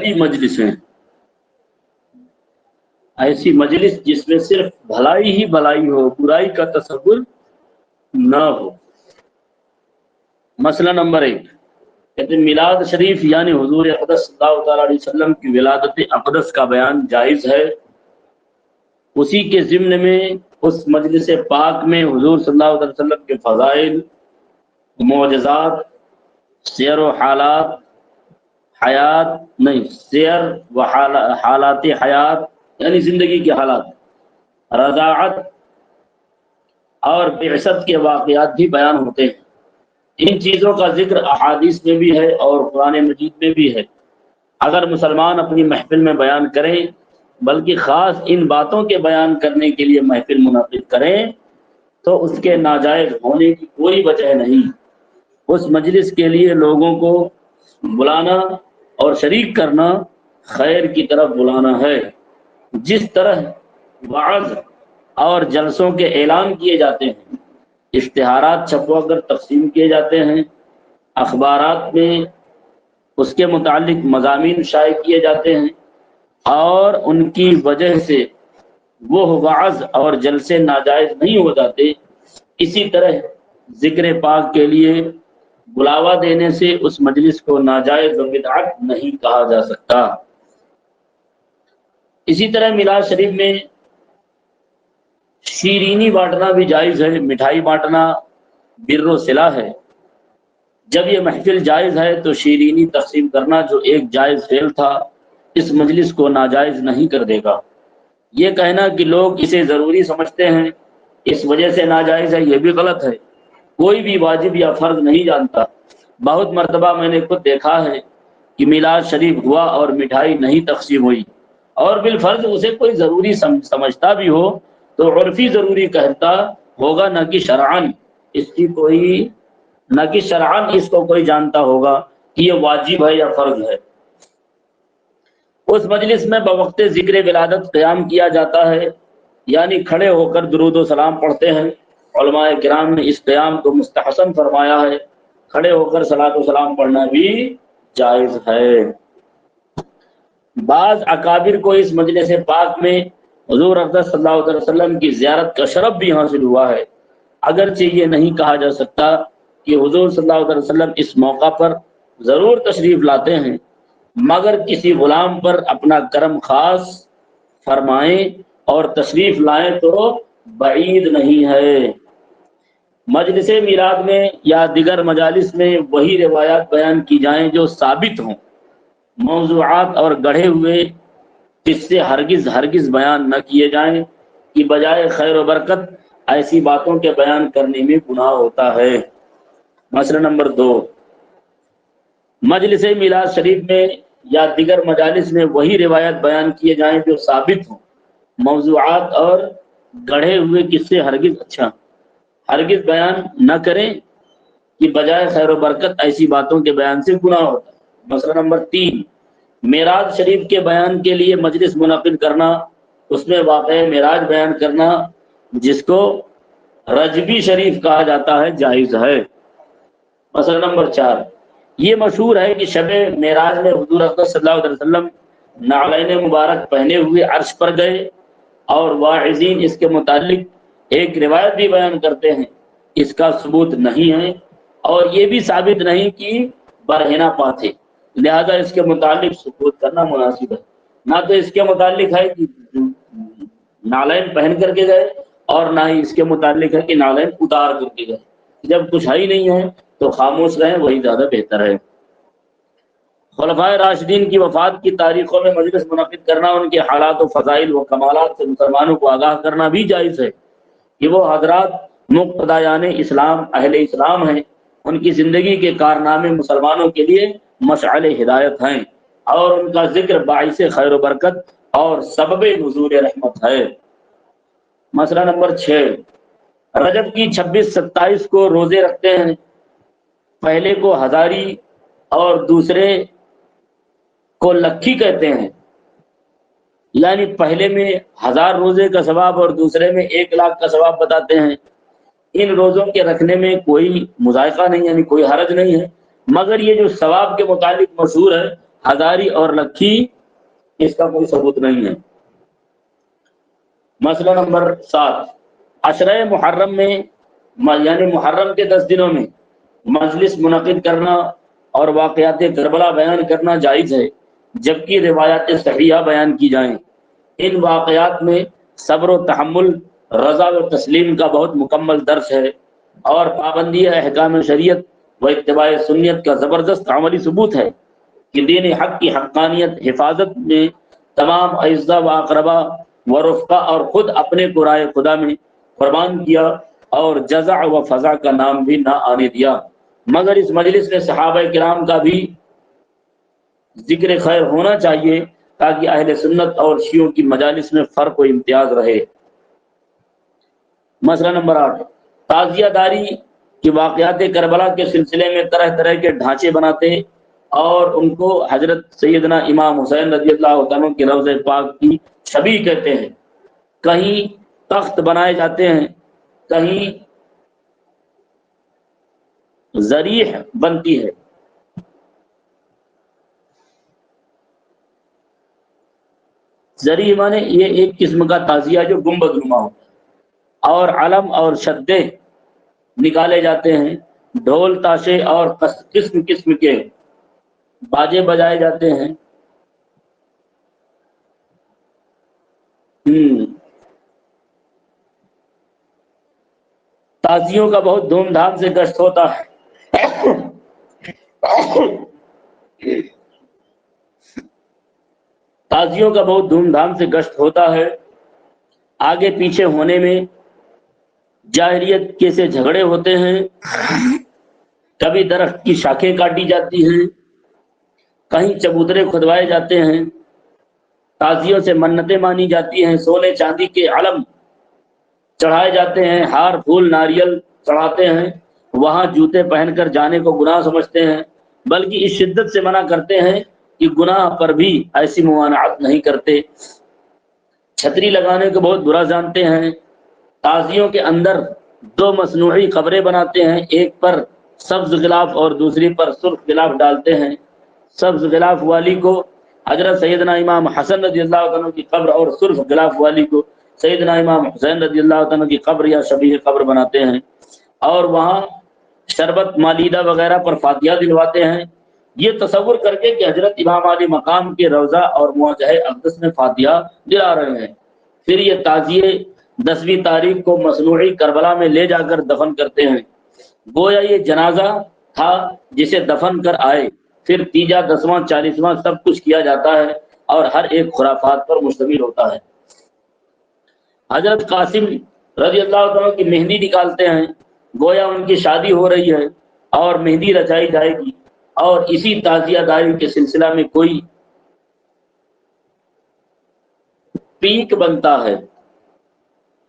بھلی مجلسیں، ایسی مجلس جس میں صرف بھلائی ہی بھلائی ہو، برائی کا تصور نہ ہو۔ مسئلہ نمبر 1، کہتے ہیں میلاد شریف یعنی حضور اقدس صلی اللہ تعالیٰ علیہ وسلم کی ولادت اقدس کا بیان جائز ہے۔ اسی کے ضمن میں اس مجلس پاک میں حضور صلی اللہ علیہ وسلم کے فضائل، معجزات، سیر و حالات حیات نہیں سیر و حالات حیات یعنی زندگی کے حالات، رضاعت اور بعثت کے واقعات بھی بیان ہوتے ہیں۔ ان چیزوں کا ذکر احادیث میں بھی ہے اور قرآن مجید میں بھی ہے۔ اگر مسلمان اپنی محفل میں بیان کریں، بلکہ خاص ان باتوں کے بیان کرنے کے لیے محفل منعقد کریں، تو اس کے ناجائز ہونے کی کوئی وجہ نہیں۔ اس مجلس کے لیے لوگوں کو بلانا اور شریک کرنا خیر کی طرف بلانا ہے۔ جس طرح وعظ اور جلسوں کے اعلان کیے جاتے ہیں، اشتہارات چھپوا کر تقسیم کیے جاتے ہیں، اخبارات میں اس کے متعلق مضامین شائع کیے جاتے ہیں اور ان کی وجہ سے وہ وعظ اور جلسے ناجائز نہیں ہو جاتے، اسی طرح ذکر پاک کے لیے بلاوا دینے سے اس مجلس کو ناجائز و بدعت نہیں کہا جا سکتا۔ اسی طرح میلاد شریف میں شیرینی بانٹنا بھی جائز ہے، مٹھائی بانٹنا بر و صلہ ہے۔ جب یہ محفل جائز ہے تو شیرینی تقسیم کرنا جو ایک جائز فعل تھا، اس مجلس کو ناجائز نہیں کر دے گا۔ یہ کہنا کہ لوگ اسے ضروری سمجھتے ہیں اس وجہ سے ناجائز ہے، یہ بھی غلط ہے۔ کوئی بھی واجب یا فرض نہیں جانتا۔ بہت مرتبہ میں نے خود دیکھا ہے کہ میلاد شریف ہوا اور مٹھائی نہیں تقسیم ہوئی، اور بالفرض اسے کوئی ضروری سمجھتا بھی ہو تو عرفی ضروری کہتا ہوگا، نہ کہ شرعاً اس کو کوئی جانتا ہوگا کہ یہ واجب ہے یا فرض ہے۔ اس مجلس میں بوقت ذکر ولادت قیام کیا جاتا ہے، یعنی کھڑے ہو کر درود و سلام پڑھتے ہیں۔ علماء کرام نے اس قیام کو مستحسن فرمایا ہے، کھڑے ہو کر صلاۃ و سلام پڑھنا بھی جائز ہے۔ بعض اکابر کو اس مجلس پاک میں حضور اقدس صلی اللہ علیہ وسلم کی زیارت کا شرف بھی حاصل ہوا ہے۔ اگرچہ یہ نہیں کہا جا سکتا کہ حضور صلی اللہ علیہ وسلم اس موقع پر ضرور تشریف لاتے ہیں، مگر کسی غلام پر اپنا کرم خاص فرمائیں اور تشریف لائیں تو بعید نہیں ہے۔ مجلس میلاد میں یا دیگر مجالس میں وہی روایات بیان کی جائیں جو ثابت ہوں۔ موضوعات اور گڑھے ہوئے قصے ہرگز بیان نہ کیے جائیں، کہ بجائے خیر و برکت ایسی باتوں کے بیان کرنے میں گناہ ہوتا ہے۔ مسئلہ نمبر 2، مجلس میلاد شریف میں یا دیگر مجالس میں وہی روایات بیان کیے جائیں جو ثابت ہوں۔ موضوعات اور گڑھے ہوئے قصے ہرگز بیان نہ کریں، کہ بجائے خیر و برکت ایسی باتوں کے بیان سے گناہ ہوتا ہے۔ مسئلہ نمبر 3، معراج شریف کے بیان کے لیے مجلس منعقد کرنا، اس میں واقع معراج بیان کرنا جس کو رجبی شریف کہا جاتا ہے، جائز ہے۔ مسئلہ نمبر 4، یہ مشہور ہے کہ شب معراج میں حضور اقدس صلی اللہ علیہ وسلم نعلین مبارک پہنے ہوئے عرش پر گئے، اور واعظین اس کے متعلق ایک روایت بھی بیان کرتے ہیں۔ اس کا ثبوت نہیں ہے، اور یہ بھی ثابت نہیں کہ برہنہ پا تھے، لہذا اس کے متعلق ثبوت کرنا مناسب ہے۔ نہ تو اس کے متعلق ہے کہ نعلین پہن کر کے گئے، اور نہ ہی اس کے متعلق ہے کہ نعلین اتار کر کے گئے۔ جب کچھ ہے ہی نہیں ہے تو خاموش رہیں، وہی زیادہ بہتر ہے۔ خلفائے راشدین کی وفات کی تاریخوں میں مجلس منعقد کرنا، ان کے حالات و فضائل و کمالات سے مسلمانوں کو آگاہ کرنا بھی جائز ہے، کہ وہ حضرات مقتدیان اسلام، اہل اسلام ہیں، ان کی زندگی کے کارنامے مسلمانوں کے لیے مشعل ہدایت ہیں، اور ان کا ذکر باعث خیر و برکت اور سبب نزول رحمت ہے۔ مسئلہ نمبر 6، رجب کی 26-27 کو روزے رکھتے ہیں۔ پہلے کو ہزاری اور دوسرے کو لکھی کہتے ہیں، یعنی پہلے میں 1000 روزے کا ثواب اور دوسرے میں 1 لاکھ کا ثواب بتاتے ہیں۔ ان روزوں کے رکھنے میں کوئی مذائقہ نہیں، یعنی کوئی حرج نہیں ہے، مگر یہ جو ثواب کے متعلق مشہور ہے، ہزاری اور لکھی اس کا کوئی ثبوت نہیں ہے۔ مسئلہ نمبر 7، عشرہ محرم میں یعنی محرم کے 10 دنوں میں مجلس منعقد کرنا اور واقعات کربلا بیان کرنا جائز ہے، جبکہ روایات صحیحہ بیان کی جائیں۔ ان واقعات میں صبر و تحمل، رضا و تسلیم کا بہت مکمل درس ہے، اور پابندی احکام شریعت و اتباع سنت کا زبردست عملی ثبوت ہے کہ دین حق کی حقانیت حفاظت میں تمام اعزاء و اقربا و رفقا اور خود اپنے کو رائے خدا میں قربان کیا، اور جزع و فضا کا نام بھی نہ آنے دیا۔ مگر اس مجلس میں صحابہ کرام کا بھی ذکر خیر ہونا چاہیے تاکہ اہل سنت اور شیعوں کی مجالس میں فرق و امتیاز رہے۔ مسئلہ نمبر 8، تعزیہ داری کے واقعات کربلا کے سلسلے میں طرح طرح کے ڈھانچے بناتے اور ان کو حضرت سیدنا امام حسین رضی اللہ عنہ کے روضہ پاک کی شبیہ کہتے ہیں۔ کہیں تخت بنائے جاتے ہیں، کہیں ذریح بنتی ہے۔ ذریح مانے یہ ایک قسم کا تعزیہ جو گنبد نما ہوتا ہے، اور علم اور شدے نکالے جاتے ہیں، ڈھول تاشے اور قسم قسم کے باجے بجائے جاتے ہیں۔ تعزیوں کا بہت دھوم دھام سے گشت ہوتا ہے۔ تعزیوں کا بہت دھوم دھام سے گشت ہوتا ہے۔ آگے پیچھے ہونے میں جاہلیت کے سے جھگڑے ہوتے ہیں، کبھی درخت کی شاخیں کاٹی جاتی ہیں، کہیں چبوترے کھدوائے جاتے ہیں، تعزیوں سے منتیں مانی جاتی ہیں، سونے چاندی کے علم چڑھائے جاتے ہیں، ہار پھول ناریل چڑھاتے ہیں، وہاں جوتے پہن کر جانے کو گناہ سمجھتے ہیں، بلکہ اس شدت سے منع کرتے ہیں کہ گناہ پر بھی ایسی ممانعت نہیں کرتے۔ چھتری لگانے کو بہت برا جانتے ہیں۔ تعزیوں کے اندر 2 مصنوعی قبریں بناتے ہیں، ایک پر سبز غلاف اور دوسری پر سرخ غلاف ڈالتے ہیں۔ سبز غلاف والی کو حضرت سیدنا امام حسن رضی اللہ عنہ کی قبر اور سرخ غلاف والی کو سیدنا امام حسین رضی اللہ عنہ کی قبر یا شبیہ قبر بناتے ہیں، اور وہاں شربت مالیدہ وغیرہ پر فاتحہ دلواتے ہیں، یہ تصور کر کے کہ حضرت امام علی مقام کے روضہ اور مواجہ اقدس میں فاتحہ دلا رہے ہیں۔ پھر یہ تعزیے 10ویں تاریخ کو مصنوعی کربلا میں لے جا کر دفن کرتے ہیں، گویا یہ جنازہ تھا جسے دفن کر آئے۔ پھر تیجا 10واں 40واں سب کچھ کیا جاتا ہے، اور ہر ایک خرافات پر مشتمل ہوتا ہے۔ حضرت قاسم رضی اللہ عنہ کی مہندی نکالتے ہیں، گویا ان کی شادی ہو رہی ہے اور مہندی رچائی جائے گی، اور اسی تعزیہ داری کے سلسلہ میں کوئی پیک بنتا ہے۔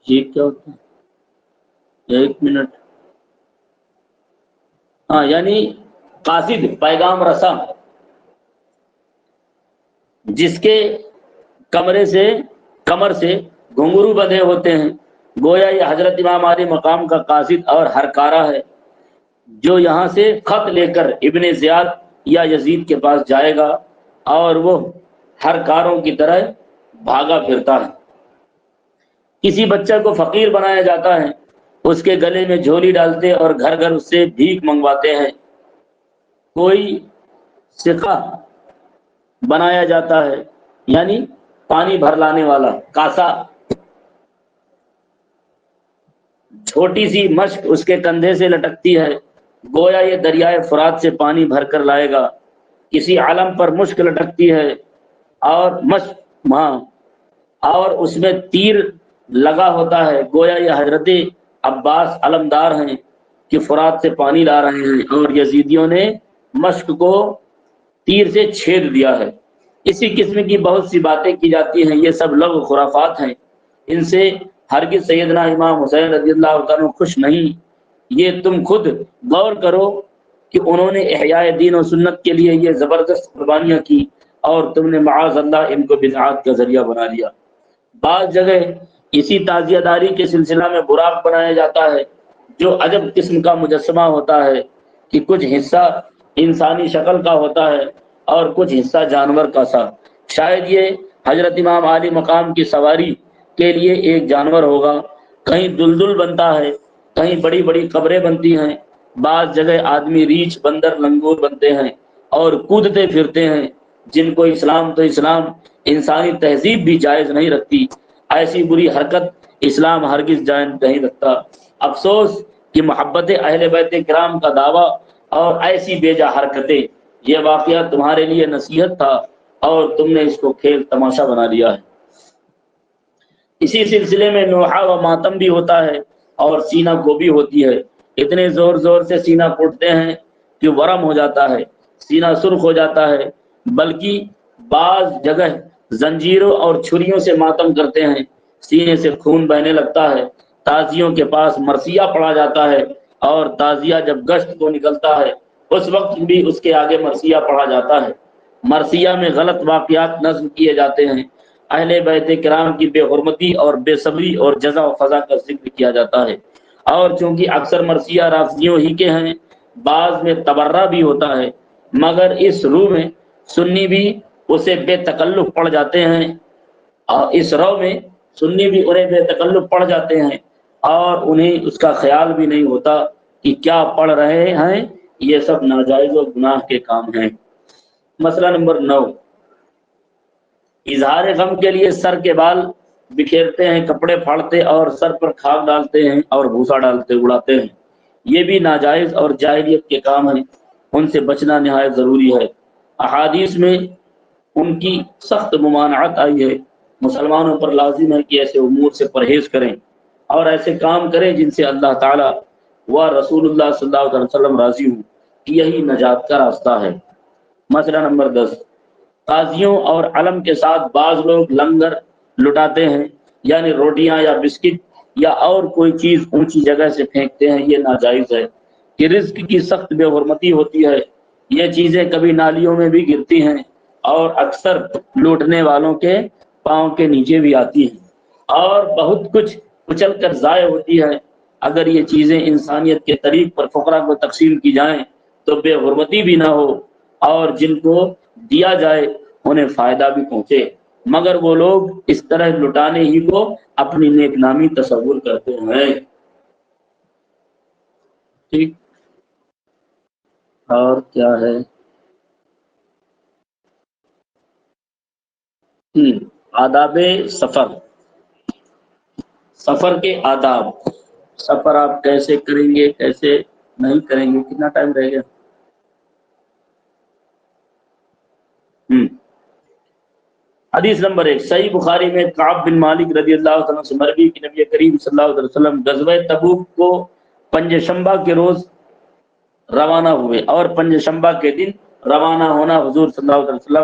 یہ کیا ہوتا ہے؟ 1 منٹ۔ ہاں، یعنی قاصد پیغام رساں، جس کے کمر سے گھنگرو بندھے ہوتے ہیں، گویا یہ حضرت امام علی مقام کا قاصد اور ہرکارہ ہے، جو یہاں سے خط لے کر ابن زیاد یا یزید کے پاس جائے گا، اور وہ ہرکاروں کی طرح بھاگا پھرتا ہے۔ کسی بچہ کو فقیر بنایا جاتا ہے، اس کے گلے میں جھولی ڈالتے اور گھر گھر اس سے بھیک منگواتے ہیں۔ کوئی سقہ بنایا جاتا ہے، یعنی پانی بھر لانے والا کاسا، چھوٹی سی مشک اس کے کندھے سے لٹکتی ہے، گویا یہ دریائے فرات سے پانی بھر کر لائے گا۔ کسی علم پر مشک لٹکتی ہے اور اس میں تیر لگا ہوتا ہے، گویا یہ حضرت عباس علمدار ہیں کہ فرات سے پانی لا رہے ہیں، اور یزیدیوں نے مشک کو تیر سے چھید دیا ہے۔ اسی قسم کی بہت سی باتیں کی جاتی ہیں، یہ سب لغو خرافات ہیں، ان سے ہرگز سیدنا امام حسین رضی اللہ عنہ خوش نہیں۔ یہ تم خود غور کرو کہ انہوں نے احیاء دین و سنت کے لیے یہ زبردست قربانیاں کی، اور تم نے معاذ اللہ ان کو بدعات کا ذریعہ بنا لیا۔ بعض جگہ اسی تعزیہ داری کے سلسلہ میں براق بنایا جاتا ہے، جو عجب قسم کا مجسمہ ہوتا ہے کہ کچھ حصہ انسانی شکل کا ہوتا ہے اور کچھ حصہ جانور کا تھا۔ شاید یہ حضرت امام عالی مقام کی سواری کے لیے ایک جانور ہوگا۔ کہیں دلدل بنتا ہے، کہیں بڑی بڑی قبریں بنتی ہیں، بعض جگہ آدمی ریچھ بندر لنگور بنتے ہیں اور کودتے پھرتے ہیں، جن کو اسلام تو اسلام انسانی تہذیب بھی جائز نہیں رکھتی۔ ایسی بری حرکت اسلام ہرگز جائز نہیں رکھتا۔ افسوس کہ محبت اہل بیت کرام کا دعویٰ اور ایسی بیجا حرکتیں، یہ واقعہ تمہارے لیے نصیحت تھا اور تم نے اس کو کھیل تماشا بنا لیا ہے۔ اسی سلسلے میں نوحہ و ماتم بھی ہوتا ہے اور سینہ گوبی ہوتی ہے۔ اتنے زور زور سے سینہ کوٹتے ہیں کہ ورم ہو جاتا ہے، سینہ سرخ ہو جاتا ہے، بلکہ بعض جگہ زنجیروں اور چھریوں سے ماتم کرتے ہیں، سینے سے خون بہنے لگتا ہے۔ تازیوں کے پاس مرثیہ پڑھا جاتا ہے اور تازیہ جب گشت کو نکلتا ہے اس وقت بھی اس کے آگے مرثیہ پڑھا جاتا ہے۔ مرثیہ میں غلط واقعات نظم کیے جاتے ہیں، اہل بیت کرام کی بے حرمتی اور بے صبری اور جزا و فضا کا ذکر کیا جاتا ہے۔ اور چونکہ اکثر مرثیہ رافضیوں ہی کے ہیں، بعض میں تبرہ بھی ہوتا ہے، مگر اس رو میں سنی بھی اسے بے تکلف پڑھ جاتے ہیں، اور اس رو میں سنی بھی انہیں بے تکلف پڑھ جاتے ہیں اور انہیں اس کا خیال بھی نہیں ہوتا کہ کیا پڑھ رہے ہیں، یہ سب ناجائز و گناہ کے کام ہیں۔ مسئلہ نمبر 9، اظہار غم کے لیے سر کے بال بکھیرتے ہیں، کپڑے پھاڑتے اور سر پر خاک ڈالتے ہیں اور بھوسا ڈالتے اڑاتے ہیں۔ یہ بھی ناجائز اور جاہلیت کے کام ہیں، ان سے بچنا نہایت ضروری ہے۔ احادیث میں ان کی سخت ممانعت آئی ہے۔ مسلمانوں پر لازم ہے کہ ایسے امور سے پرہیز کریں اور ایسے کام کریں جن سے اللہ تعالیٰ و رسول اللہ صلی اللہ علیہ وسلم راضی ہوں، یہی نجات کا راستہ ہے۔ مسئلہ نمبر 10، قاضیوں اور علم کے ساتھ بعض لوگ لنگر لٹاتے ہیں، یعنی روٹیاں یا بسکٹ یا اور کوئی چیز اونچی جگہ سے پھینکتے ہیں، یہ ناجائز ہے کہ رزق کی سخت بے حرمتی ہوتی ہے۔ یہ چیزیں کبھی نالیوں میں بھی گرتی ہیں اور اکثر لوٹنے والوں کے پاؤں کے نیچے بھی آتی ہیں اور بہت کچھ کچل کر ضائع ہوتی ہے۔ اگر یہ چیزیں انسانیت کے طریق پر فقراء کو تقسیم کی جائیں تو بے حرمتی بھی نہ ہو اور جن کو دیا جائے انہیں فائدہ بھی پہنچے، مگر وہ لوگ اس طرح لٹانے ہی کو اپنی نیک نامی تصور کرتے ہیں۔ ٹھیک، اور کیا ہے؟ آداب سفر، سفر کے آداب۔ سفر آپ کیسے کریں گے، کیسے نہیں کریں گے، کتنا ٹائم رہ گیا؟ حدیث نمبر 1، صحیح بخاری میں کعب بن مالک رضی اللہ عنہ سے مروی کہ نبی کریم صلی اللہ علیہ وسلم غزوہ تبوک کو پنج شنبہ کے روز روانہ ہوئے اور پنج شنبہ کے دن روانہ ہونا حضور صلی اللہ علیہ وسلم